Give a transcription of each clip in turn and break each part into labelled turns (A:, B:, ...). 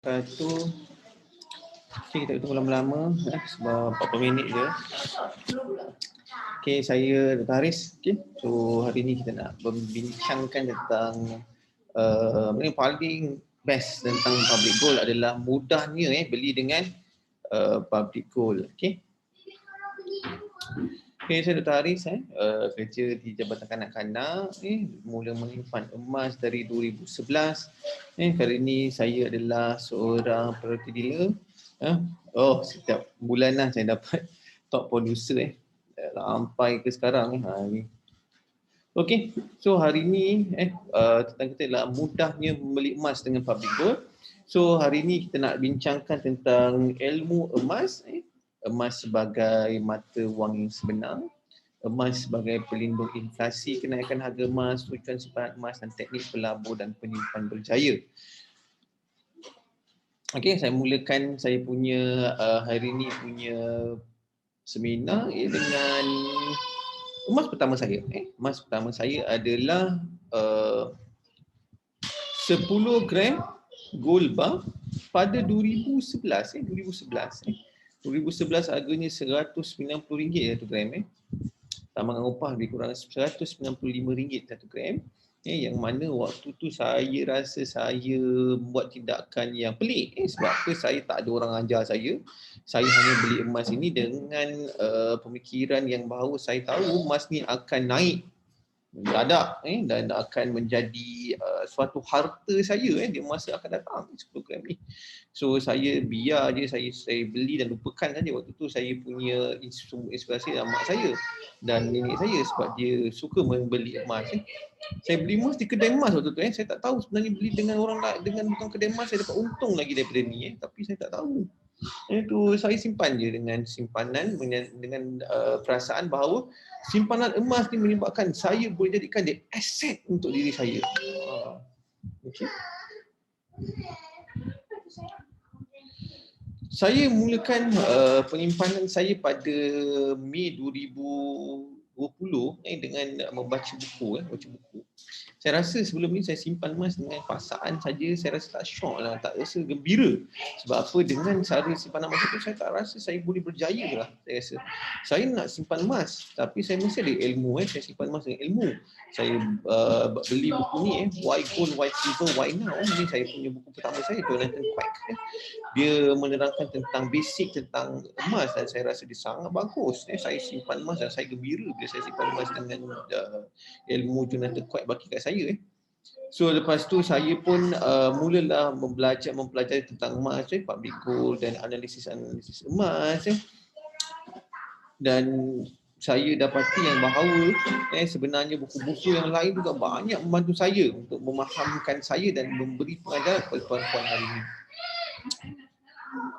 A: wabarakatuh. Okay, kita tunggu lama-lama sebab 40 minit je. Okay, saya Dr. Haris. Okay, so hari ni kita nak membincangkan tentang yang paling best tentang public goal adalah mudahnya beli dengan public goal. Okay. Okay, saya Dr. Haris, kerja di Jabatan Kanak-Kanak, mula menyimpan emas dari 2011. Kali ini saya adalah seorang property dealer. Oh, setiap bulan lah saya dapat top producer sampai ke sekarang Okey, so hari ni tentang kita adalah mudahnya membeli emas dengan public gold. So hari ni kita nak bincangkan tentang ilmu emas, emas sebagai mata wang yang sebenar, emas sebagai pelindung inflasi, kenaikan harga emas, tujuan simpanan emas dan teknik pelabur dan penyimpan berjaya. Okey, saya mulakan saya punya hari ni punya seminar dengan emas pertama saya. Emas pertama saya adalah 10 gram gold bar pada 2011. 2011 harganya RM190 satu gram. Tambahan upah lebih kurang RM195 satu gram. Yang mana waktu tu saya rasa saya buat tindakan yang pelik sebab apa, saya tak ada orang ajar saya hanya beli emas ini dengan pemikiran yang bahawa saya tahu emas ni akan naik mendadak dan akan menjadi suatu harta saya di masa akan datang 10 gram ni. So saya biar je saya beli dan lupakan saja. Waktu tu saya punya inspirasi dari mak saya dan nenek saya sebab dia suka membeli emas. Saya beli emas di kedai emas waktu tu. Saya tak tahu sebenarnya beli dengan orang lain, dengan bukan kedai emas saya dapat untung lagi daripada ni. Tapi saya tak tahu. Itu saya simpan je dengan simpanan dengan perasaan bahawa simpanan emas ni menyebabkan saya boleh jadikan dia aset untuk diri saya. Okey. Saya mulakan penyimpanan saya pada Mei 2020 dengan membaca buku. Saya rasa sebelum ni saya simpan emas dengan pasangan saja, saya rasa tak syok lah, tak rasa gembira. Sebab apa, dengan cara simpanan emas itu saya tak rasa saya boleh berjaya lah. Saya rasa saya nak simpan emas tapi saya mesti ada ilmu. Saya simpan emas dengan ilmu. Saya beli buku ni, Why Gold, Why Silver, Why Now. Ini saya punya buku pertama saya, Jonathan Quack. Dia menerangkan tentang basic tentang emas dan saya rasa dia sangat bagus. Saya simpan emas dan saya gembira bila saya simpan emas dengan ilmu Jonathan Quack bagi kat saya. So lepas tu saya pun mulalah mempelajari tentang emas, public gold dan analisis emas. Dan saya dapati yang bahawa sebenarnya buku-buku yang lain juga banyak membantu saya untuk memahamkan saya dan memberi pengajaran kepada tuan-tuan hari ini.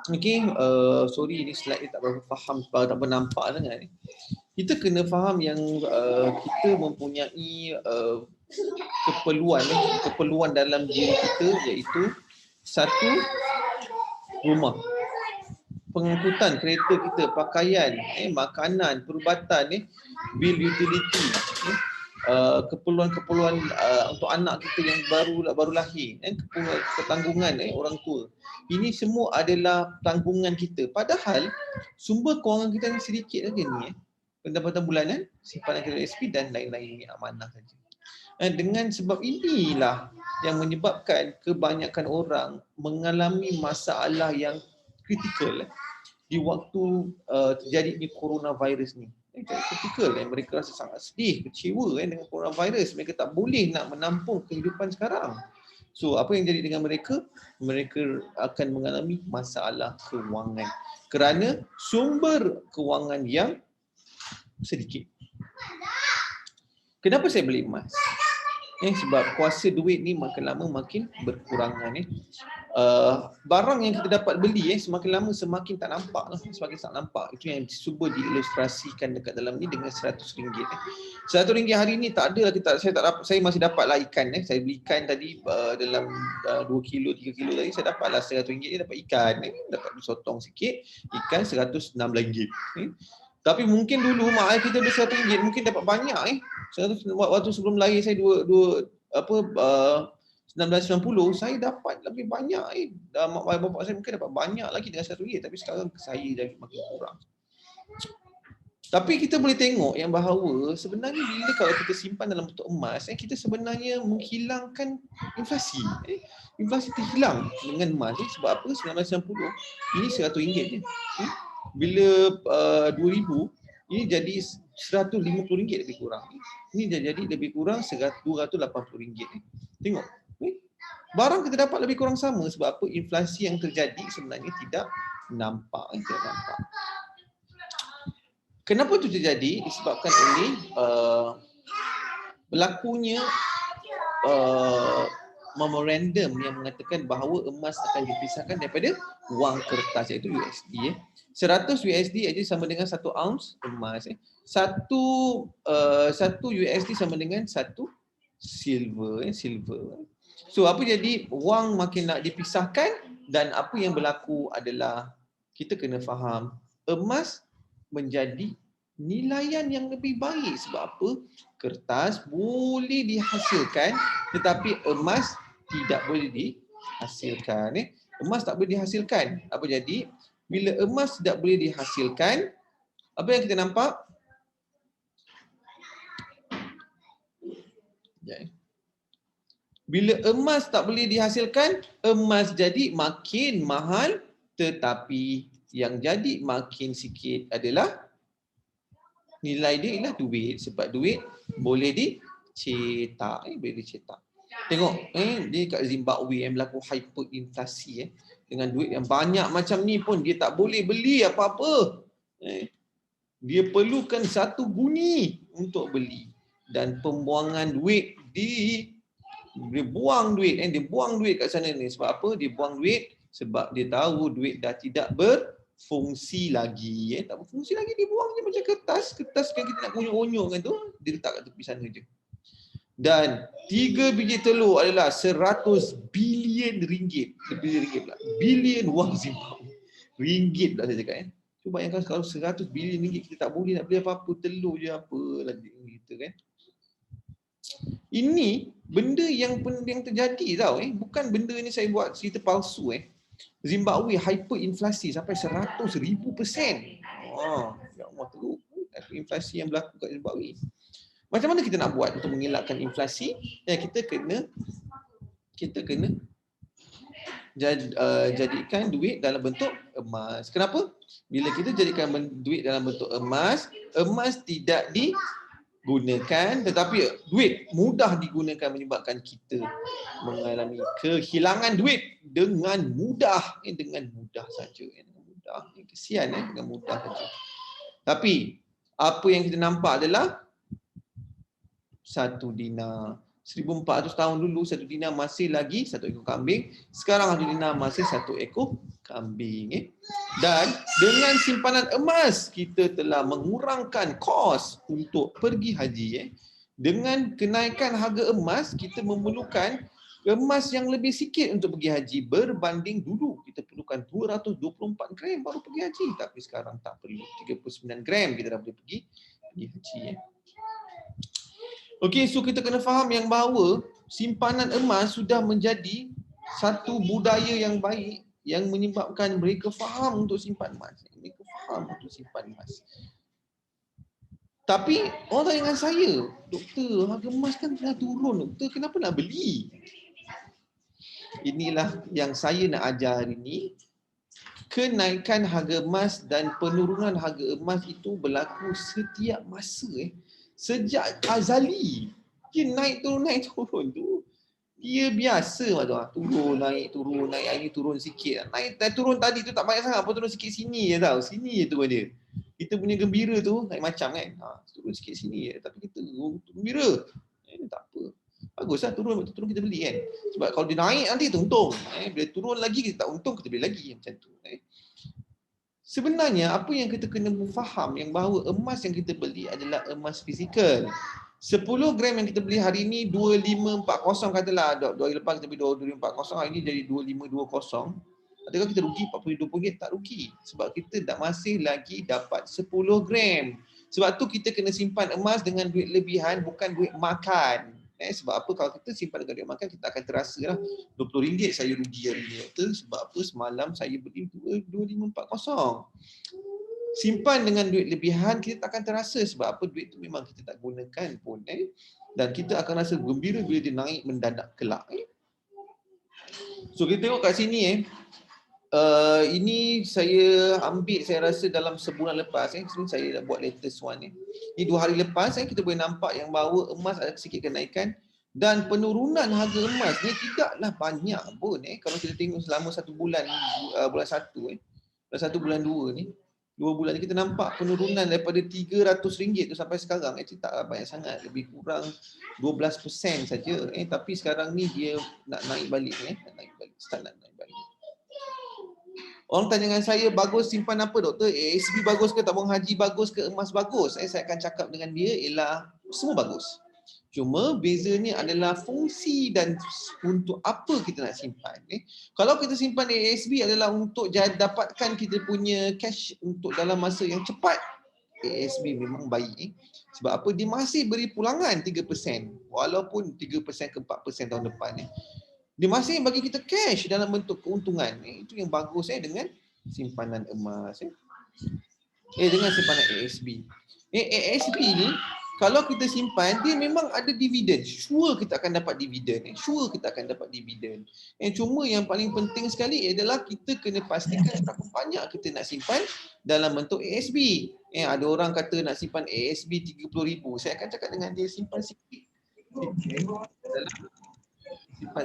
A: Okey, sorry ini slide ni tak berapa faham, tak bernampak sangat. Kita kena faham yang kita mempunyai keperluan dalam diri kita, iaitu satu, rumah, pengangkutan kereta kita, pakaian, makanan, perubatan, bil utility, keperluan-keperluan untuk anak kita yang baru lahir, keperluan ketanggungan orang tua. Ini semua adalah tanggungan kita. Padahal sumber kewangan kita ni sedikit saja ni. Pendapatan bulanan, simpanan kredit SP dan lain-lain amanah saja. Dengan sebab inilah yang menyebabkan kebanyakan orang mengalami masalah yang kritikal di waktu terjadinya coronavirus ni. Kritikal, mereka rasa sangat sedih, kecewa dengan coronavirus. Mereka tak boleh nak menampung kehidupan sekarang. So apa yang jadi dengan mereka? Mereka akan mengalami masalah kewangan kerana sumber kewangan yang sedikit. Kenapa saya beli emas? Sebab kuasa duit ni makin lama makin berkurangan. Barang yang kita dapat beli semakin lama semakin tak nampak lah, semakin tak nampak. Itu yang cuba diilustrasikan dekat dalam ni dengan RM100. RM100 hari ni tak ada, saya masih dapatlah ikan. Saya beli ikan tadi dalam 2 kilo, 3 kilo tadi, saya dapatlah RM100 ni dapat ikan. Dapat sotong sikit, ikan RM106. Tapi mungkin dulu mak ayah kita beli RM100 mungkin dapat banyak. Waktu sebelum lahir saya 6 1990 saya dapat lebih banyak. Mak bapak saya mungkin dapat banyak lagi dengan RM1, tapi sekarang saya dah makin kurang. Tapi kita boleh tengok yang bahawa sebenarnya bila kalau kita simpan dalam bentuk emas, kita sebenarnya menghilangkan inflasi. Inflasi terhilang dengan emas. Sebab apa? 1990 ini RM100 je. Bila 2000 ini jadi RM150 lebih kurang. Ini dah jadi lebih kurang RM280. Tengok. Barang kita dapat lebih kurang sama sebab apa? Inflasi yang terjadi sebenarnya tidak nampak. Tidak nampak. Kenapa itu terjadi? Disebabkan oleh berlakunya memorandum yang mengatakan bahawa emas akan dipisahkan daripada wang kertas, iaitu USD. 100 USD aja sama dengan 1 ounce emas. 1 USD sama dengan 1 silver. So apa jadi? Wang makin nak dipisahkan dan apa yang berlaku adalah kita kena faham emas menjadi nilaian yang lebih baik. Sebab apa? Kertas boleh dihasilkan tetapi emas tidak boleh dihasilkan. Emas tak boleh dihasilkan. Apa jadi? Bila emas tidak boleh dihasilkan, apa yang kita nampak? Bila emas tak boleh dihasilkan, emas jadi makin mahal, tetapi yang jadi makin sikit adalah nilai dia ialah duit. Sebab duit boleh dicetak. Boleh dicetak. Tengok dia kat Zimbabwe yang berlaku hyperinflasi. Dengan duit yang banyak macam ni pun dia tak boleh beli apa-apa. Dia perlukan 1 guni untuk beli. Dan pembuangan duit dia buang duit. Dia buang duit kat sana ni. Sebab apa? Dia buang duit sebab dia tahu duit dah tidak berfungsi lagi. Tak berfungsi lagi, dia buang je macam kertas. Kertas yang kita nak onyok-onyokkan tu, dia letak kat tepi sana je. Dan 3 biji telur adalah 100 bilion ringgit. Bilion wang Zimbabwe. Ringgit pula saya cakap. Cuba bayangkan kalau 100 bilion ringgit kita tak boleh nak beli apa-apa, telur je apa lagi kita kan. Ini benda yang terjadi tau. Bukan benda ni saya buat cerita palsu. Zimbabwe hyperinflasi sampai 100,000%. Ya Allah, teruk inflasi yang berlaku kat Zimbabwe. Macam mana kita nak buat untuk mengelakkan inflasi? Kita kena jadikan duit dalam bentuk emas. Kenapa? Bila kita jadikan duit dalam bentuk emas, emas tidak digunakan, tetapi duit mudah digunakan menyebabkan kita mengalami kehilangan duit dengan mudah. Dengan mudah saja. Kesian dengan mudah saja. Tapi apa yang kita nampak adalah 1 dinar. 1400 tahun dulu 1 dinar masih lagi 1 ekor kambing. Sekarang 1 dinar masih 1 ekor kambing. Dan dengan simpanan emas kita telah mengurangkan kos untuk pergi haji. Dengan kenaikan harga emas kita memerlukan emas yang lebih sikit untuk pergi haji berbanding dulu kita perlukan 224 gram baru pergi haji, tapi sekarang tak perlu, 39 gram kita dah boleh pergi haji. Okey, so kita kena faham yang bahawa simpanan emas sudah menjadi satu budaya yang baik yang menyebabkan mereka faham untuk simpan emas. Tapi orang dengan saya, doktor, harga emas kan dah turun, doktor, kenapa nak beli? Inilah yang saya nak ajar hari ini. Kenaikan harga emas dan penurunan harga emas itu berlaku setiap masa. Sejak azali. Dia naik turun tu. Dia biasa macam turun naik. Hari ni turun sikit. Naik turun tadi tu tak banyak sangat, apa turun sikit sini je tau. Sini je turun dia. Kita punya gembira tu naik macam kan. Turun sikit sini je, tapi kita gembira. Tak apa. Baguslah turun kita beli kan. Sebab kalau dia naik nanti kita untung. Bila turun lagi kita tak untung, kita beli lagi macam tu. Sebenarnya apa yang kita kena faham yang bahawa emas yang kita beli adalah emas fizikal. 10 gram yang kita beli hari ini 2540 katalah. 2 hari lepas kita beli 2540, hari ini jadi 2520. Adakah kita rugi RM40? Tak rugi. Sebab kita masih lagi dapat 10 gram. Sebab tu kita kena simpan emas dengan duit lebihan, bukan duit makan. Sebab apa, kalau kita simpan dengan duit makan, kita akan terasa lah RM20 saya rugi hari ni. Sebab apa, semalam saya beli 2540. Simpan dengan duit lebihan, kita tak akan terasa. Sebab apa, duit tu memang kita tak gunakan pun. Dan kita akan rasa gembira bila dia naik mendadak kelak. So kita tengok kat sini ini saya ambil, saya rasa dalam sebulan lepas. Sini saya dah buat latest one ni. Ini 2 hari lepas kita boleh nampak yang bahawa emas ada sedikit kenaikan dan penurunan harga emas ni tidaklah banyak pun. Kalau kita tengok selama 1 bulan, bulan 1, bulan 1 bulan 2 ni, 2 bulan ni kita nampak penurunan daripada RM300 tu sampai sekarang. Tak banyak sangat, lebih kurang 12% saja. Tapi sekarang ni dia nak naik balik. Nak naik balik, start nak naik balik. Orang tanya dengan saya, bagus simpan apa doktor? ASB bagus ke, tabung haji bagus ke, emas bagus? Saya akan cakap dengan dia ialah semua bagus. Cuma bezanya adalah fungsi dan untuk apa kita nak simpan. Kalau kita simpan ASB adalah untuk dapatkan kita punya cash untuk dalam masa yang cepat, ASB memang baik. Sebab apa? Dia masih beri pulangan 3%. Walaupun 3% ke 4% tahun depan. Dia masih bagi kita cash dalam bentuk keuntungan. Itu yang bagus dengan simpanan emas. Dengan simpanan ASB. ASB ni, kalau kita simpan, dia memang ada dividen. Sure kita akan dapat dividen. Cuma yang paling penting sekali adalah kita kena pastikan berapa banyak kita nak simpan dalam bentuk ASB. Ada orang kata nak simpan ASB RM30,000. Saya akan cakap dengan dia, simpan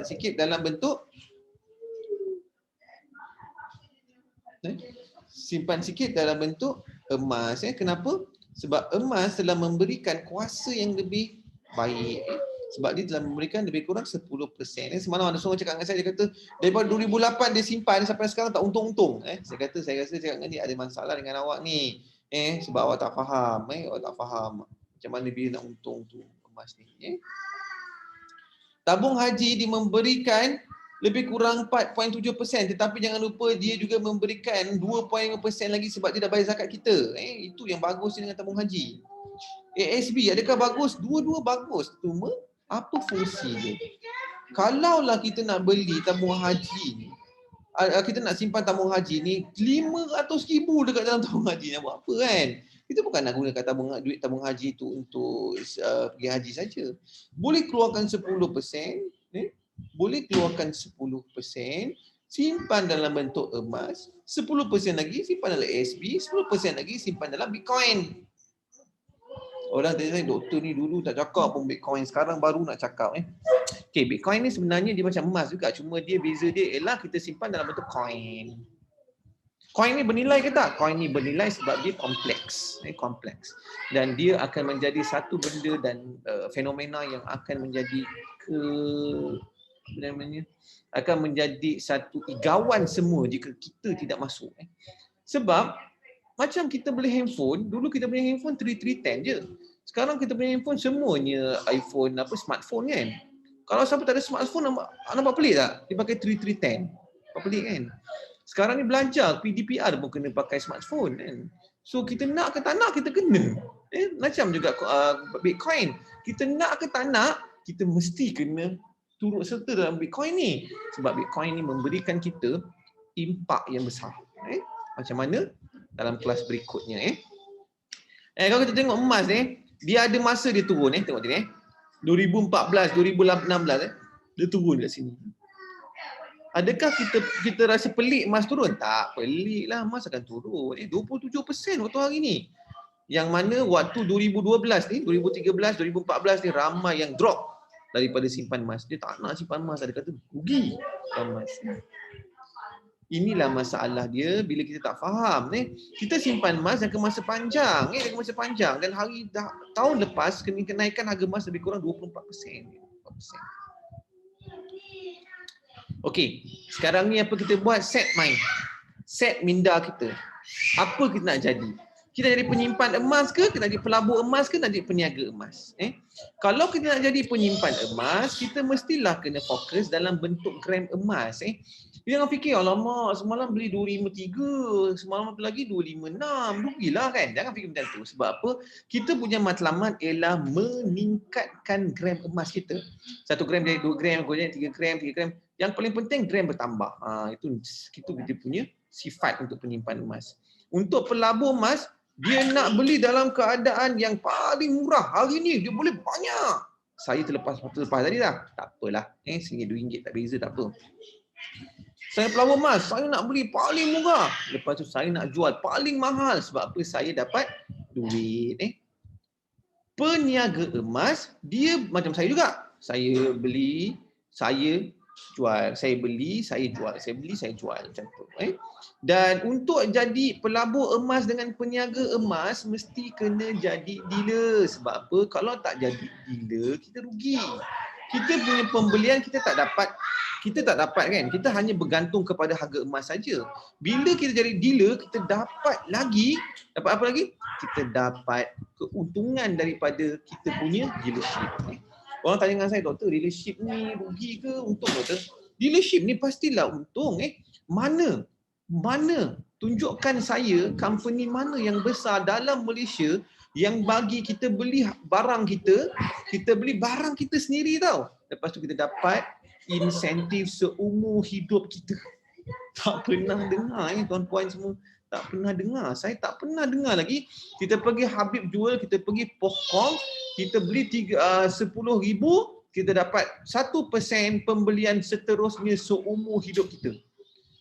A: sikit dalam bentuk emas. Kenapa? Sebab emas telah memberikan kuasa yang lebih baik. Sebab dia telah memberikan lebih kurang 10%. Semalam ada seorang cakap dengan saya, dia kata daripada 2008 dia simpan sampai sekarang tak untung-untung. Saya rasa cakap dengan dia, ada masalah dengan awak ni. Sebab awak tak faham. Macam mana bila nak untung tu emas ni. Tabung haji dia memberikan lebih kurang 4.7%, tetapi jangan lupa dia juga memberikan 2.5% lagi sebab dia dah bayar zakat kita. Itu yang bagus dengan tabung haji. ASB adakah bagus? Dua-dua bagus. Cuma apa fungsi dia? Kalaulah kita nak beli tabung haji ni, kita nak simpan tabung haji ni, 500,000 dekat dalam tabung haji, nak buat apa kan? Kita bukan nak gunakan duit tabung haji tu untuk pergi haji saja. Boleh keluarkan 10%, simpan dalam bentuk emas, 10% lagi simpan dalam ASB, 10% lagi simpan dalam Bitcoin. Orang tanya saya, doktor ni dulu tak cakap pun Bitcoin, sekarang baru nak cakap. Bitcoin ni sebenarnya dia macam emas juga, cuma beza dia ialah kita simpan dalam bentuk coin. Koin ni bernilai ke tak? Koin ni bernilai sebab dia kompleks. Dan dia akan menjadi satu benda dan fenomena yang akan menjadi akan menjadi satu igawan semua jika kita tidak masuk. Sebab macam kita beli handphone, dulu kita beli handphone 3310 je. Sekarang kita beli handphone semuanya iPhone, smartphone kan. Kalau siapa tak ada smartphone, nampak pelik tak? Dia pakai 3310. Nampak pelik kan? Sekarang ni belajar PDPR pun kena pakai smartphone kan. So kita nak ke tak nak, kita kena. Macam juga Bitcoin. Kita nak ke tak nak, kita mesti kena turut serta dalam Bitcoin ni. Sebab Bitcoin ni memberikan kita impak yang besar. Macam mana? Dalam kelas berikutnya. Kalau kita tengok emas dia ada masa dia turun. Tengok sini 2014, 2016 dia turun kat sini. Adakah kita rasa pelik emas turun? Tak pelik lah, emas akan turun. 27% waktu hari ni. Yang mana waktu 2012 ni, 2013, 2014 ni ramai yang drop daripada simpan emas. Dia tak nak simpan emas, dia kata rugi emas. Inilah masalah dia bila kita tak faham. Kita simpan emas jangka masa panjang. Dan tahun lepas kenaikan harga emas lebih kurang 24%. Okey, sekarang ni apa kita buat? Set mind. Set minda kita. Apa kita nak jadi? Kita jadi penyimpan emas ke, kita jadi pelabur emas ke, nak jadi peniaga emas. Kalau kita nak jadi penyimpan emas, kita mestilah kena fokus dalam bentuk gram emas. Jangan fikir, alamak semalam beli 253, semalam lagi 256, rugilah kan. Jangan fikir macam tu. Sebab apa? Kita punya matlamat ialah meningkatkan gram emas kita. 1 gram jadi 2 gram, kemudian 3 gram, 3 gram. Yang paling penting gram bertambah. Itu kita punya sifat untuk penyimpan emas. Untuk pelabur emas, dia nak beli dalam keadaan yang paling murah. Hari ni dia boleh banyak. Saya terlepas tadi dah. Tak apalah. RM1, RM2 tak beza, tak apa. Saya pelabur emas, saya nak beli paling murah. Lepas tu saya nak jual paling mahal. Sebab apa? Saya dapat duit. Peniaga emas, dia macam saya juga. Saya beli, saya jual. Saya beli, saya jual. Saya beli, saya jual. Macam tu. Dan untuk jadi pelabur emas dengan peniaga emas, mesti kena jadi dealer. Sebab apa? Kalau tak jadi dealer, kita rugi. Kita punya pembelian kita tak dapat kan. Kita hanya bergantung kepada harga emas saja. Bila kita jadi dealer, kita dapat apa lagi? Kita dapat keuntungan daripada kita punya dealership. Orang tanya dengan saya, doktor, dealership ni rugi ke untung, doktor? Dealership ni pastilah untung. Mana? Tunjukkan saya company mana yang besar dalam Malaysia yang bagi kita beli barang kita beli barang kita sendiri tau. Lepas tu kita dapat insentif seumur hidup kita. Tak pernah dengar tuan-puan semua. Tak pernah dengar. Saya tak pernah dengar lagi. Kita pergi Habib jual, kita pergi Pokong, kita beli 10,000, kita dapat 1% pembelian seterusnya seumur hidup kita.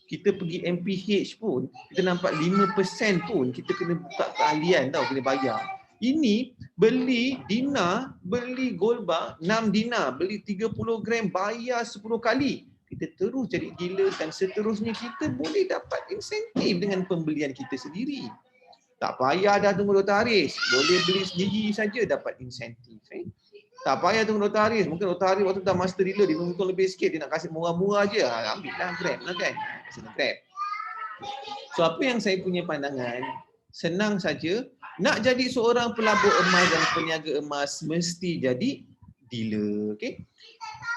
A: Kita pergi MPH pun, kita nampak 5% pun kita kena buka keahlian tau, kena bayar. Ini beli dinar, beli gold bar 6 dinar, beli 30 gram, bayar 10 kali. Kita terus jadi dealer dan seterusnya kita boleh dapat insentif dengan pembelian kita sendiri. Tak payah dah tunggu Dr. Haris, boleh beli sendiri saja dapat insentif. Tak payah tunggu Dr. Haris. Mungkin Dr. Haris waktu dah master dealer, dia untung lebih sikit, dia nak kasih murah-murah je. Ambil lah Grab lah kan. Grab. So apa yang saya punya pandangan, senang saja. Nak jadi seorang pelabur emas dan peniaga emas, mesti jadi dealer.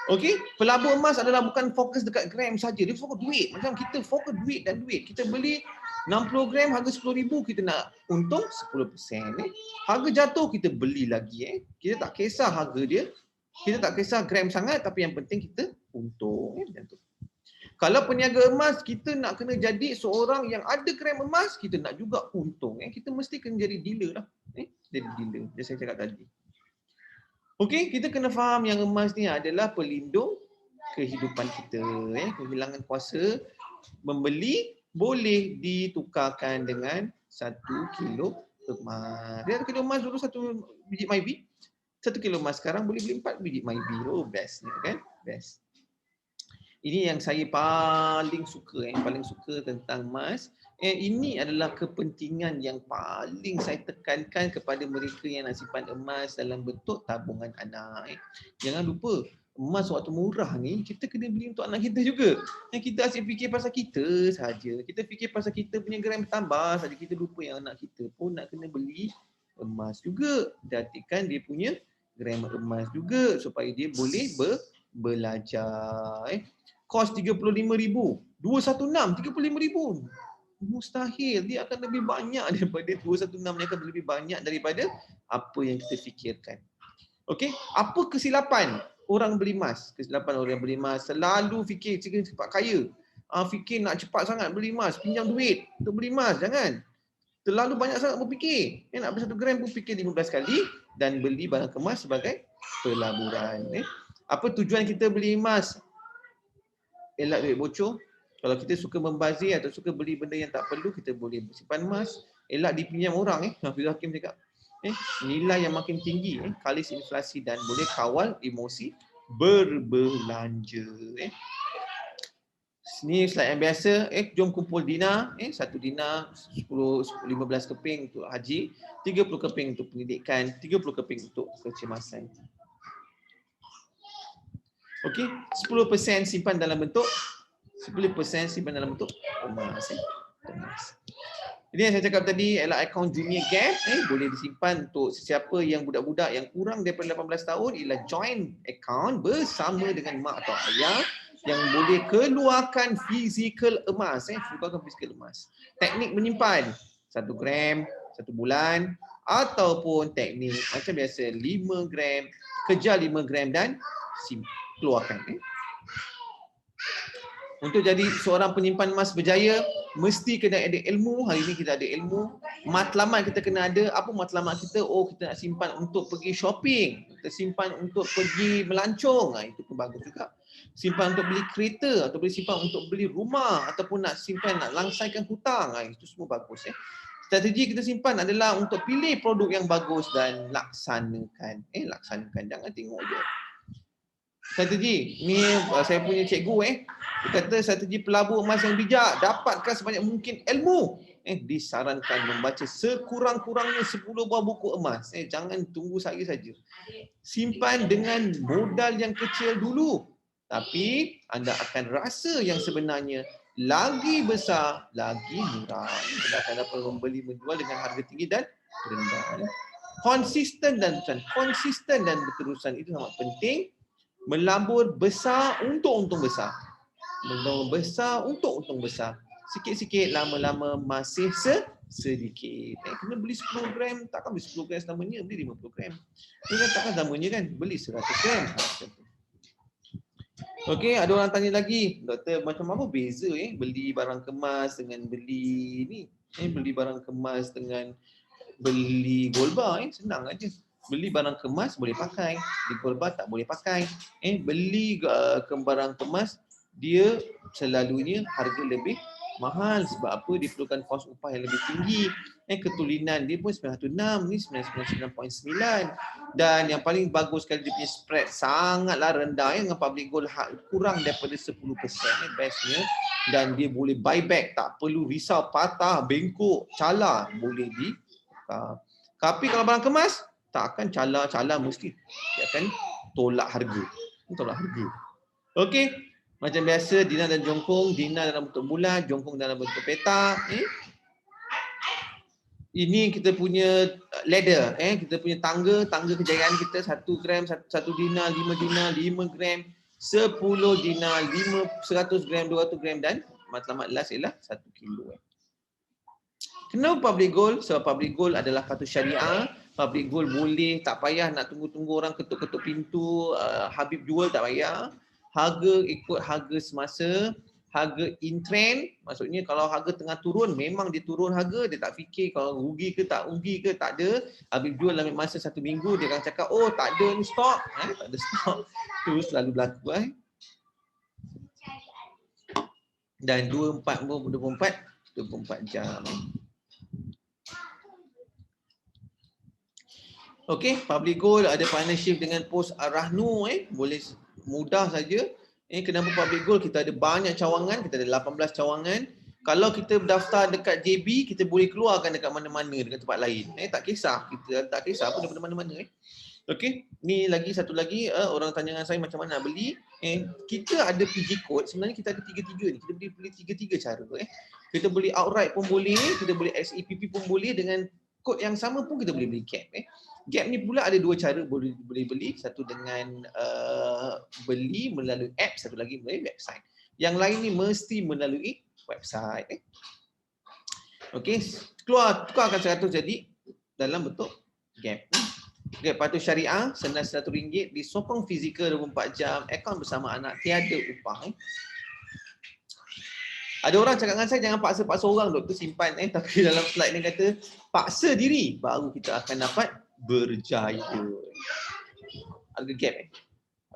A: Okey, pelabur emas adalah bukan fokus dekat gram saja. Dia fokus duit. Macam kita fokus duit dan duit. Kita beli 60 gram harga RM10,000, kita nak untung 10%. Harga jatuh kita beli lagi. Kita tak kisah harga dia. Kita tak kisah gram sangat, tapi yang penting kita untung. Macam tu. Kalau peniaga emas, kita nak kena jadi seorang yang ada gram emas, kita nak juga untung. Kita mesti kena jadi dealer lah. Jadi dealer. Yang saya cakap tadi. Okey, kita kena faham yang emas ni adalah pelindung kehidupan kita. Kehilangan kuasa membeli boleh ditukarkan dengan 1 kilo emas. 1 kilo emas dulu 1 biji MyB. 1 kilo emas sekarang boleh beli 4 biji MyB. Oh, best kan? Best. Ini yang saya paling suka, paling suka tentang emas. Ini adalah kepentingan yang paling saya tekankan kepada mereka yang nak simpan emas dalam bentuk tabungan anak. Jangan lupa, emas waktu murah ni kita kena beli untuk anak kita juga. Kita asyik fikir pasal kita saja. Kita fikir pasal kita punya gram bertambah saja. Kita lupa yang anak kita pun nak kena beli emas juga. Datikan dia punya gram emas juga supaya dia boleh belajar. Kos 35,000. 216, 35,000. Mustahil, dia akan lebih banyak daripada 216, dia akan lebih banyak daripada apa yang kita fikirkan. Okey, apa kesilapan orang beli emas? Kesilapan orang beli emas selalu fikir cepat kaya. Fikir nak cepat sangat beli emas, pinjam duit untuk beli emas, jangan. Terlalu banyak sangat berfikir. Nak beli 1 gram pun fikir 15 kali dan beli barang emas sebagai pelaburan. Apa tujuan kita beli emas? Elak duit bocor. Kalau kita suka membazir atau suka beli benda yang tak perlu, kita boleh simpan emas. Elak dipinjam orang. Hafiz Hakim cakap. Nilai yang makin tinggi, kalis inflasi dan boleh kawal emosi berbelanja. Ni slide yang biasa. Jom kumpul dinar. 1 dinar, 15 keping untuk haji, 30 keping untuk pendidikan, 30 keping untuk kecemasan. Okey, 10% simpan dalam bentuk 10% simpan dalam bentuk emas. Jadi yang saya cakap tadi ialah akaun Junior Gap boleh disimpan untuk sesiapa yang budak-budak yang kurang daripada 18 tahun, ialah joint account bersama dengan mak atau ayah yang boleh keluarkan fizikal emas, keluarkan fizikal emas. Teknik menyimpan 1 gram 1 bulan ataupun teknik macam biasa 5 gram, kejar 5 gram dan keluarkan. Untuk jadi seorang penyimpan emas berjaya, mesti kena ada ilmu. Hari ini kita ada ilmu. Matlamat kita kena ada. Apa matlamat kita? Oh, kita nak simpan untuk pergi shopping. Kita simpan untuk pergi melancong. Itu pun bagus juga. Simpan untuk beli kereta atau boleh simpan untuk beli rumah ataupun nak simpan nak langsaikan hutang. Itu semua bagus. Strategi kita simpan adalah untuk pilih produk yang bagus dan laksanakan. Laksanakan. Jangan tengok je. Strategi ni saya punya cikgu dia kata strategi pelabur emas yang bijak, dapatkan sebanyak mungkin ilmu. Disarankan membaca sekurang-kurangnya 10 buah buku emas. Jangan tunggu saya saja. Simpan dengan modal yang kecil dulu. Tapi anda akan rasa yang sebenarnya lagi besar, lagi murah. Anda akan dapat membeli menjual dengan harga tinggi dan rendah. Konsisten dan berterusan itu sangat penting. Melabur besar untuk untung besar. Melabur besar untuk untung besar. Sikit-sikit, lama-lama masih sedikit. Kena beli 10 gram, takkan beli 10 gram selamanya, beli 50 gram. Ini kan takkan selamanya kan, beli 100 gram. Okey, ada orang tanya lagi, doktor macam apa beza beli barang kemas dengan beli ni? Beli barang kemas dengan beli gold bar, senang aja. Beli barang kemas boleh pakai, di gold bar tak boleh pakai. Beli barang kemas dia selalunya harga lebih mahal. Sebab apa? Diperlukan kos upah yang lebih tinggi. Ketulinan dia pun 916, ni 999.9. Dan yang paling bagus sekali dia punya spread sangatlah rendah dengan public gold kurang daripada 10%. Bestnya. Dan dia boleh buyback, tak perlu risau patah, bengkok, calar, boleh di. Tapi kalau barang kemas tak akan calar mesti dia akan tolak harga. Okey, macam biasa dinar dan jongkong, dinar dalam bentuk bulat, jongkong dalam bentuk petak. Ini kita punya ladder, kita punya tangga kejayaan kita 1 gram, 1 dinar, 5 dinar, 5 gram, 10 dinar, 100 gram, 200 gram dan matlamat last ialah 1 kilo. Kenapa public gold? Sebab public gold adalah patuh syariah. Public gold boleh, tak payah nak tunggu-tunggu orang ketuk-ketuk pintu, Habib jual tak payah. Harga ikut harga semasa, harga in trend. Maksudnya kalau harga tengah turun, memang dia turun harga, dia tak fikir kalau rugi ke tak ada. Habib jual dalam masa 1 minggu, dia akan cakap, oh tak ada ni stok. Tak ada stok. Itu selalu berlaku. Dan 24 jam. Okey, public gold ada partnership dengan Pos Ar-Rahnu, boleh mudah saja. Kenapa public gold? Kita ada banyak cawangan, kita ada 18 cawangan. Kalau kita daftar dekat JB, kita boleh keluarkan dekat mana-mana, dekat tempat lain. Tak kisah, kita tak kisah pun daripada mana-mana. Okey, ni satu lagi orang tanya dengan saya macam mana nak beli. Kita ada PG code, sebenarnya kita ada 3-3 ni. Kita boleh beli 3 cara. Kita beli outright pun boleh, kita boleh SEPP pun boleh, dengan kod yang sama pun kita boleh beli gap. Gap ni pula ada 2 cara boleh beli, satu dengan beli melalui app, satu lagi melalui website. Yang lain ni mesti melalui website. Okey, tukarkan 100 jadi dalam bentuk gap. Gap patuh syariah senilai RM100, disokong fizikal 24 jam, akaun bersama anak, tiada upah. Ada orang cakap dengan saya, jangan paksa orang doktor simpan. Tapi dalam slide ni kata, paksa diri baru kita akan dapat berjaya. Harga gap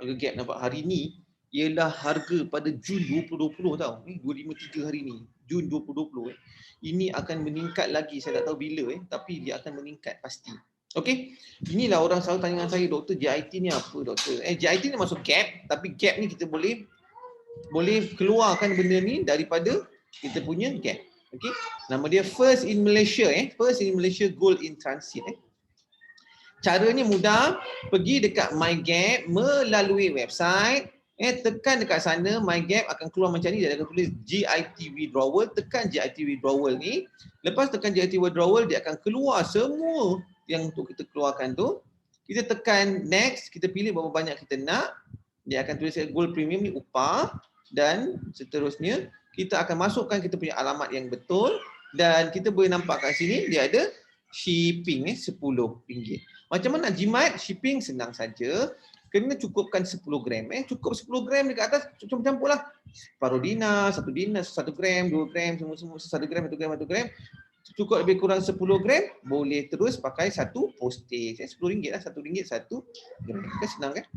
A: harga gap nampak hari ni ialah harga pada Jun 2020 tau. 253 hari ni, Jun 2020. Ini akan meningkat lagi, saya tak tahu bila tapi dia akan meningkat pasti. Okey. Inilah orang selalu tanya dengan saya, doktor JIT ni apa doktor? JIT ni masuk gap, tapi gap ni kita boleh keluarkan benda ni daripada kita punya gap. Okey. Nama dia First in Malaysia First in Malaysia Gold in Transit. Caranya mudah, pergi dekat My Gap melalui website, Tekan dekat sana, my gap akan keluar macam ni, dia akan tulis GIT withdrawal, tekan GIT withdrawal ni. Lepas tekan GIT withdrawal, dia akan keluar semua yang untuk kita keluarkan tu. Kita tekan next, kita pilih berapa banyak kita nak. Dia akan tulis gold premium ni upah, dan seterusnya kita akan masukkan kita punya alamat yang betul, dan kita boleh nampak kat sini dia ada shipping RM10. Macam mana nak jimat shipping? Senang saja. Kena cukupkan 10 gram. Cukup 10 gram dekat atas, campur-campur lah. Separuh dinar, 1 dinar, 1 gram, 2 gram, semua 1 gram, 1 gram, 1 gram. Cukup lebih kurang 10 gram, boleh terus pakai satu postage. RM10 lah, RM1 1 gram. Kan senang kan?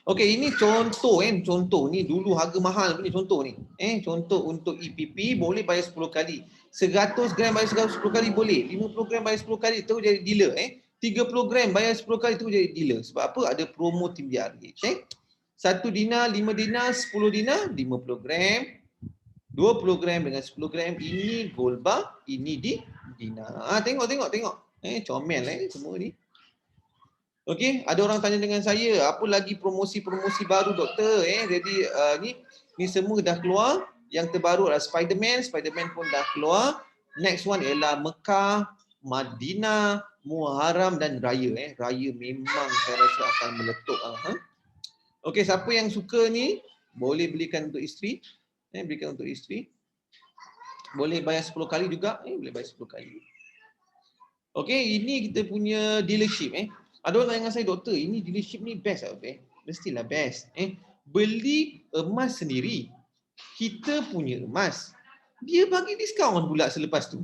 A: Okey, ini contoh contoh ni dulu harga mahal punya contoh ni. Contoh untuk EPP boleh bayar 10 kali. 100 gram bayar 10 kali boleh. 50 gram bayar 10 kali terus jadi dealer 30 gram bayar 10 kali terus jadi dealer. Sebab apa? Ada promo tim BRH. 1 dinar, 5 dinar, 10 dinar, 50 gram. 20 gram dengan 10 gram. Ini gold bar, ini di dinar. Tengok. Comel semua ni. Okey, ada orang tanya dengan saya, apa lagi promosi-promosi baru doktor? Jadi ni semua dah keluar. Yang terbaru adalah Spiderman pun dah keluar. Next one ialah Mekah, Madinah, Muharram dan Raya. Raya memang saya rasa akan meletup. Okey, siapa yang suka ni boleh belikan untuk isteri. Belikan untuk isteri. Boleh bayar 10 kali juga. Boleh bayar 10 kali. Okey, ini kita punya dealership. Ada orang tanya dengan saya, doktor, ini dealership ni best tak? Mestilah best. Beli emas sendiri. Kita punya emas. Dia bagi diskaun pula selepas tu.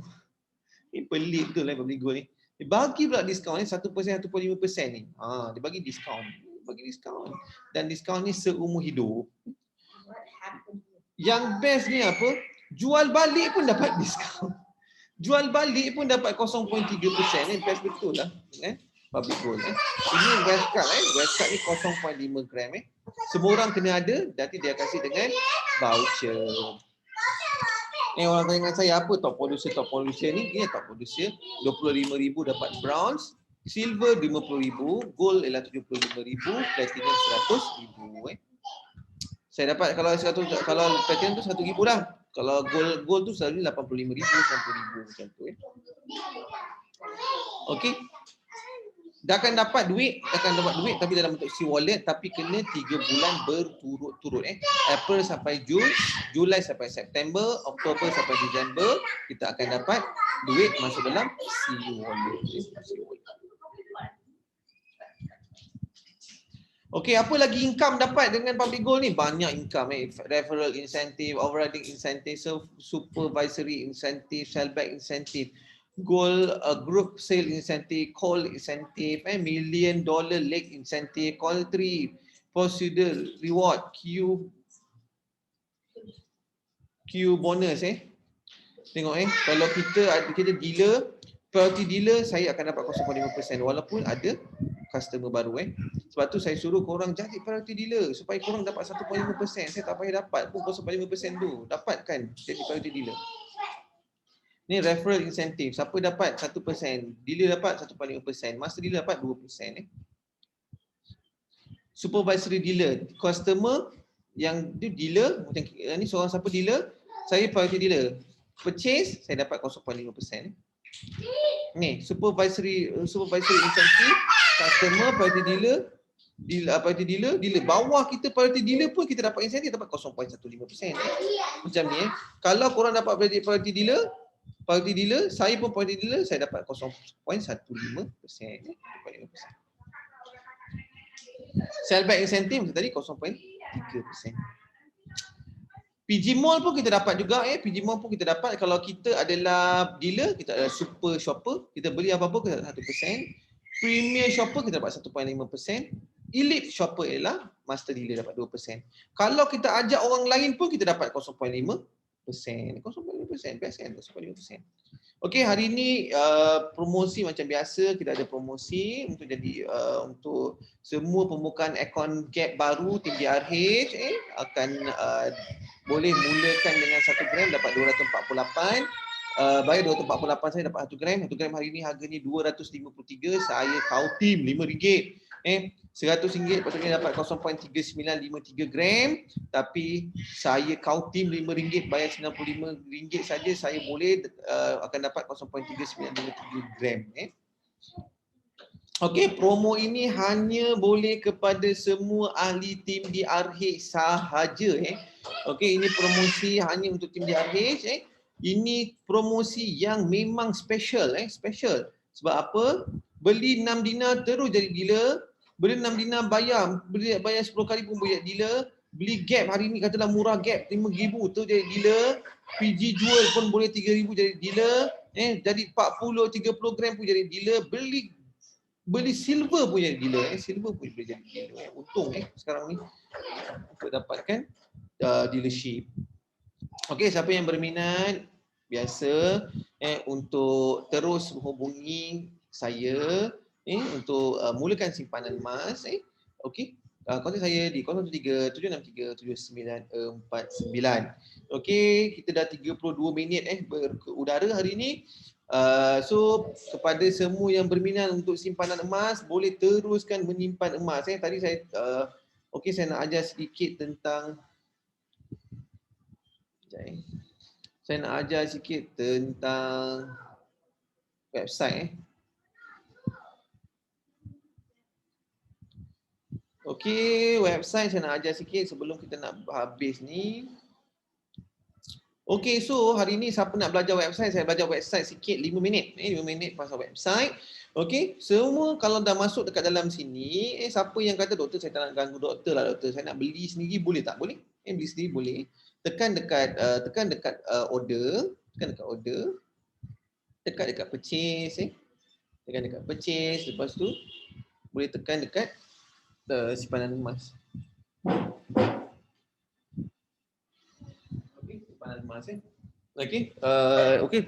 A: Ini pelik betul lah Public Gold ni. Dia bagi pula diskaun ni 1%, 1.5% ni. Dia bagi diskaun. Dan diskaun ni seumur hidup. Yang best ni apa? Jual balik pun dapat diskaun. Jual balik pun dapat 0.3%. Best betul lah. Public Gold. Ini Westcard. Westcard ni 0.5 gram. Semua orang kena ada, nanti dia kasih dengan voucher. Orang tanya dengan saya, apa top producer ni? Ini top producer. 25,000 dapat bronze, silver 50,000, gold ialah 75,000, platinum 100,000. Saya dapat kalau platinum tu 1,000 lah. Kalau gold tu selalu 85,000, 90,000 macam tu. Okey. Dah akan dapat duit tapi dalam bentuk C-wallet, tapi kena 3 bulan berturut-turut. April sampai Jun, Julai sampai September, Oktober sampai Disember, kita akan dapat duit masuk dalam C-wallet. Okey, apa lagi income dapat dengan Public Gold ni? Banyak income. Referral incentive, overriding incentive, supervisory incentive, sellback incentive, gold group sale incentive, call incentive, $1 million leg incentive, call 3, procedure reward, Q bonus. Tengok kalau kita dealer, priority dealer, saya akan dapat 0.5% walaupun ada customer baru. Sebab tu saya suruh korang jadi priority dealer supaya korang dapat 1.5%. Saya tak payah dapat pun 0.5% tu. Dapatkan jadi priority dealer. Ni referral incentive. Siapa dapat 1%, dealer dapat 1.5%, master dealer dapat 2%. Supervisory dealer, customer yang dia dealer, macam ni seorang siapa dealer, saya priority dealer. Purchase, saya dapat 0.5%. Ni supervisory incentive, customer, priority dealer, dealer bawah kita priority dealer pun kita dapat insentif, dapat 0.15%. Macam ni. Kalau korang dapat priority dealer, saya pun priority dealer, saya dapat 0.15%. Sellback incentive tadi 0.3%. PG Mall pun kita dapat juga. PG Mall pun kita dapat. Kalau kita adalah dealer, kita adalah super shopper, kita beli apa-apa kita dapat 1%. Premier shopper kita dapat 1.5%. Elite shopper ialah master dealer dapat 2%. Kalau kita ajak orang lain pun kita dapat 0.5%. 0.5%, best kan? 0.5%. Okey, hari ini promosi macam biasa, kita ada promosi untuk jadi untuk semua pembukaan akaun gap baru tim BRH akan boleh mulakan dengan 1 gram dapat 248. Bayar 248 saya dapat 1 gram. 1 gram hari ini harganya 253, saya kau tim RM5. RM100 patutnya dapat 0.3953 gram, tapi saya kautim RM5 bayar RM95 saja, saya boleh akan dapat 0.3953 gram. Okey, promo ini hanya boleh kepada semua ahli tim DRH sahaja. Okey, ini promosi hanya untuk tim DRH. Ini promosi yang memang special. Special. Sebab apa? Beli 6 dinar terus jadi dealer. Beli 6 dinar bayar 10 kali pun boleh jadi dealer. Beli Gap hari ni katalah murah Gap RM5,000 tu jadi dealer. PG jual pun boleh RM3,000 jadi dealer. Jadi 30 gram pun jadi dealer. Beli silver pun jadi dealer. Silver pun boleh jadi dealer. Untung sekarang ni untuk dapatkan dealership. Okey, siapa yang berminat biasa untuk terus menghubungi saya untuk mulakan simpanan emas. Okey, kontak saya di 03-763-7949. Okey, kita dah 32 minit berudara hari ini. So kepada semua yang berminat untuk simpanan emas, boleh teruskan menyimpan emas. Tadi saya saya nak ajar sedikit tentang website. Okey, website saya nak ajar sikit sebelum kita nak habis ni. Okey, so hari ni siapa nak belajar website, saya belajar website sikit 5 minit. 5 minit pasal website. Okey, semua kalau dah masuk dekat dalam sini, siapa yang kata doktor saya tak nak ganggu doktor lah doktor, saya nak beli sendiri boleh tak? Boleh. Beli sendiri boleh. Tekan dekat order, tekan dekat purchase, tekan dekat purchase, lepas tu boleh tekan dekat simpanan emas. Emas okey,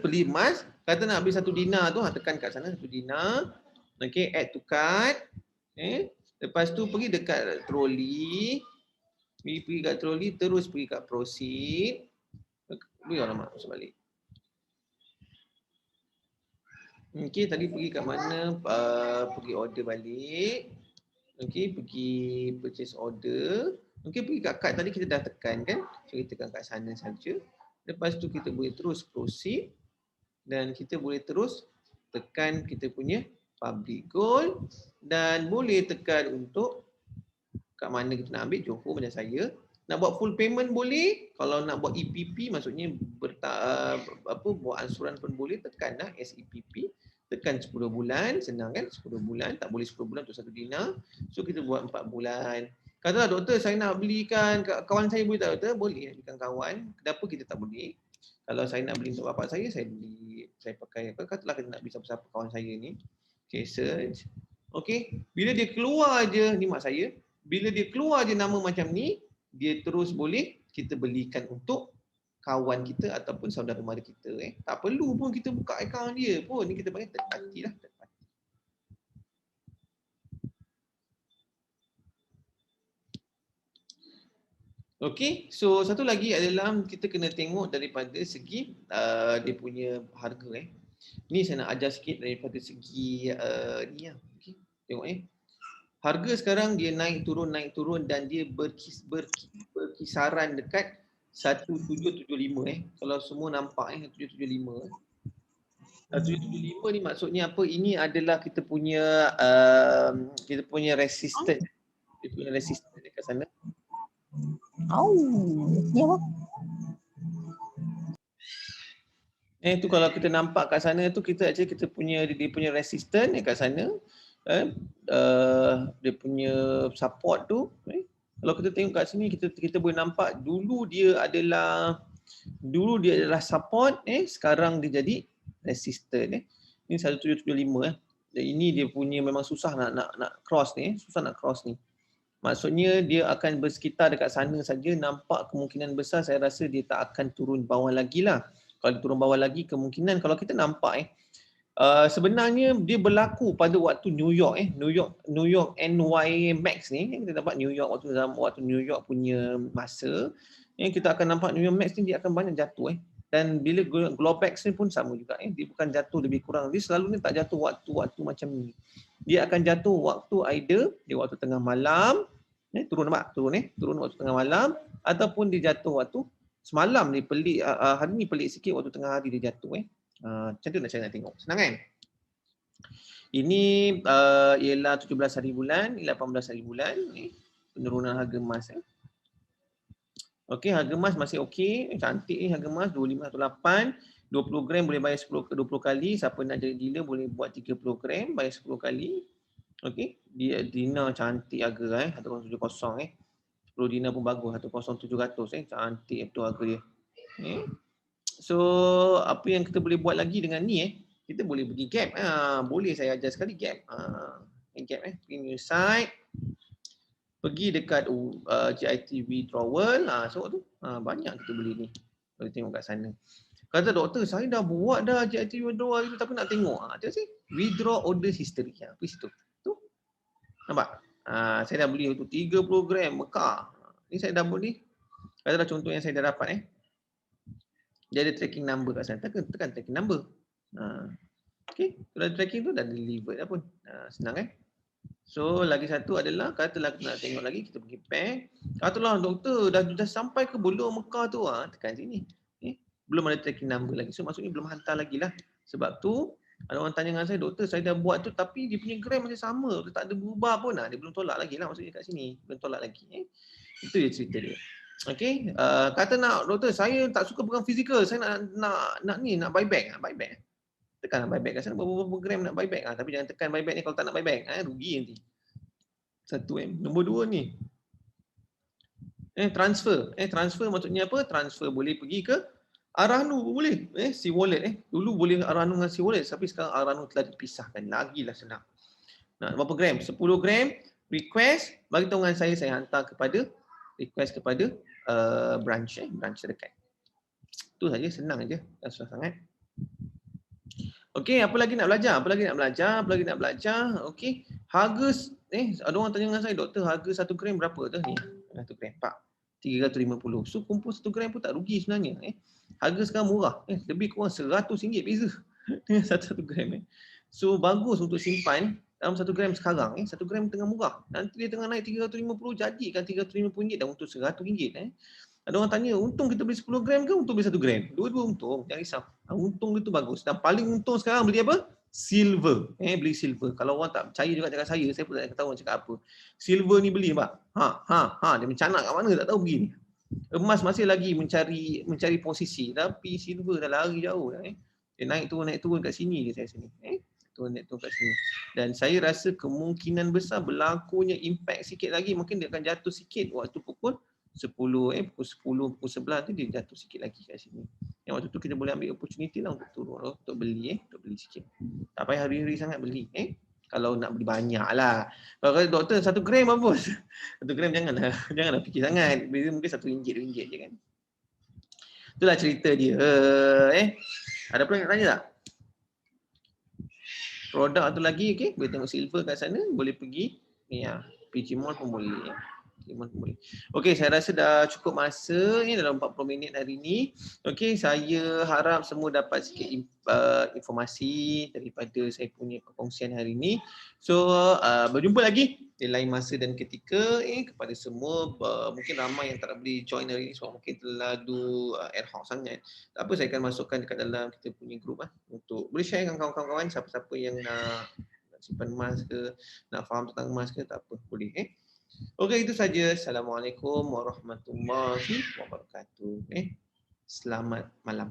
A: beli emas, kata nak beli 1 dinar tu, tekan kat sana 1 dinar. Okey, add to cart. Lepas tu pergi dekat troli. Pergi kat troli, terus pergi kat proceed. Masuk balik. Okey, tadi pergi kat mana? Pergi order balik. Okey, pergi purchase order. Okey, pergi kat cart tadi kita dah tekan kan? So kita tekan kat sana saja. Lepas tu kita boleh terus proceed dan kita boleh terus tekan kita punya public goal dan boleh tekan untuk kat mana kita nak ambil, Johor macam saya. Nak buat full payment boleh. Kalau nak buat EPP maksudnya buat ansuran pun boleh, tekan dah SEPP. Tekan 10 bulan, senang kan? 10 bulan, tak boleh 10 bulan untuk 1 dinar. So kita buat 4 bulan. Katalah doktor saya nak belikan kawan saya, boleh tak doktor? Boleh belikan kawan. Kenapa kita tak boleh? Kalau saya nak beli untuk bapak saya beli, saya pakai apa? Katalah kita nak beli siapa-siapa kawan saya ni. Okay, search. Okay, bila dia keluar je, ni mak saya. Bila dia keluar je nama macam ni, dia terus boleh kita belikan untuk kawan kita ataupun saudara mara kita. Tak perlu pun kita buka akaun dia pun. Ni kita panggil third party lah. Okey, so satu lagi adalah kita kena tengok daripada segi dia punya harga. Ni saya nak ajar sikit daripada segi ni lah. Okay. Tengok harga sekarang dia naik turun dan dia berkisaran dekat 1775 Kalau semua nampak 1775. 1775 ni maksudnya apa? Ini adalah kita punya resistance. Dia punya resistance dekat sana.
B: Ya bang.
A: Tu kalau kita nampak kat sana tu kita punya dia punya resistance dekat sana. Dia punya support tu. Kalau kita tengok kat sini kita boleh nampak dulu dia adalah support, sekarang dia jadi resistance. Ini 1775 Dan ini dia punya memang susah nak cross ni, susah nak cross ni. Maksudnya dia akan bersekitar dekat sana saja, nampak kemungkinan besar saya rasa dia tak akan turun bawah lagi lah. Kalau turun bawah lagi kemungkinan kalau kita nampak sebenarnya dia berlaku pada waktu New York NY Max ni, kita dapat New York waktu New York punya masa, kita akan nampak New York Max ni dia akan banyak jatuh Dan bila Globex ni pun sama juga, dia bukan jatuh lebih kurang, dia selalu ni tak jatuh waktu-waktu macam ni. Dia akan jatuh waktu either dia waktu tengah malam, turun nampak, turun waktu tengah malam, ataupun dia jatuh waktu semalam. Dia pelik, hari ni pelik sikit, waktu tengah hari dia jatuh. Macam tu saya nak tengok, senang kan? Ini ialah 17 hari bulan, 18 hari bulan, penurunan harga emas. Okey, harga emas masih okey, cantik ni harga emas 2518, 20 gram boleh bayar 10 ke 20 kali, siapa nak jadi dealer boleh buat 30 gram bayar 10 kali. Okey, dia dinar cantik harga 1070 10 dinar pun bagus 10700 cantik betul harga dia. So apa yang kita boleh buat lagi dengan ni kita boleh pergi gap. Boleh saya ajar sekali gap. Gap premium side. Pergi dekat GIT withdrawal, so tu banyak kita beli ni. Boleh tengok kat sana. Kata doktor, saya dah buat dah GIT withdrawal itu tapi nak tengok. Tengok sini, withdraw order history. Pergi situ. Tu. Nampak? Saya dah beli tu 30 gram Mekah. Ni saya dah beli. Katalah contoh yang saya dah dapat dia ada tracking number kat sana. Tekan tracking number. Okey, sudah tracking tu dah deliver dah pun. Senang So lagi satu adalah katalah kita nak tengok lagi, kita pergi bank. Katalah doktor dah sampai ke belum Mekah tu, tekan sini. Belum ada tracking number lagi. So maksudnya belum hantar lagi lah. Sebab tu ada orang tanya dengan saya, doktor saya dah buat tu tapi dia punya gram masih sama, dia tak ada berubah pun. Dia belum tolak lagi lah maksudnya kat sini. Belum tolak lagi. Itu dia cerita dia. Okey, kata nak doktor saya tak suka pegang fizikal, saya nak buyback. Buyback. Tekan buyback kat sana, berapa gram nak buyback. Tapi jangan tekan buyback ni kalau tak nak buyback. Rugi nanti. Satu Nombor dua ni. Transfer. Transfer maksudnya apa? Transfer boleh pergi ke Aranu boleh. Si wallet Dulu boleh Aranu dengan si wallet, tapi sekarang Aranu telah dipisahkan. Lagilah senang. Nak berapa gram? 10 gram. Request, bagi tahu dengan saya hantar kepada request kepada branch terdekat. Itu saja, senang aja. Tak susah sangat. Okey, apa lagi nak belajar? Okey, harga ada orang tanya dengan saya, doktor harga 1 gram berapa tu ni? 1 gram Pak. 350. So kumpul 1 gram pun tak rugi sebenarnya. Harga sekarang murah. Lebih kurang RM100 beza dengan 1 gram. So bagus untuk simpan dalam 1 gram sekarang. 1 gram tengah murah. Nanti dia tengah naik 350, jadikan RM350 dan untuk RM100. Ada orang tanya, untung kita beli 10 gram ke untung beli 1 gram? Dua-dua untung, jangan risau. Untung itu bagus. Dan paling untung sekarang beli apa? Silver. Beli silver. Kalau orang tak percaya juga cakap saya pun tak tahu orang cakap apa. Silver ni beli Pak. Dia mencanak kat mana tak tahu pergi ni. Emas masih lagi mencari posisi, tapi silver dah lari jauh dah. Dia naik turun kat sini dia saya sini. Turun kat sini. Dan saya rasa kemungkinan besar berlakunya impact sikit lagi, mungkin dia akan jatuh sikit waktu pukul 10, pukul 11 tu dia jatuh sikit lagi kat sini. Yang waktu tu kita boleh ambil opportunity lah untuk turun, untuk beli sikit. Tak payah hari-hari sangat beli. Kalau nak beli banyak lah. Kalau doktor 1 gram apa? 1 gram janganlah fikir sangat. Beza mungkin RM1, RM2 je kan. Itulah cerita dia. Ada pula yang tanya tak? Produk tu lagi, okey, boleh tengok silver kat sana, boleh pergi PG Mall pun boleh. Okey, saya rasa dah cukup masa dalam 40 minit hari ni. Okey, saya harap semua dapat sikit informasi daripada saya punya perkongsian hari ni. So, berjumpa lagi di lain masa dan ketika. Kepada semua, mungkin ramai yang tak boleh join hari ni sebab mungkin terlalu ad hoc sangat. Tak apa, saya akan masukkan dekat dalam kita punya group untuk boleh share dengan kawan-kawan siapa-siapa yang nak simpan emas ke, nak faham tentang emas ke, tak apa, boleh. Okey, itu saja. Assalamualaikum warahmatullahi wabarakatuh. Selamat malam.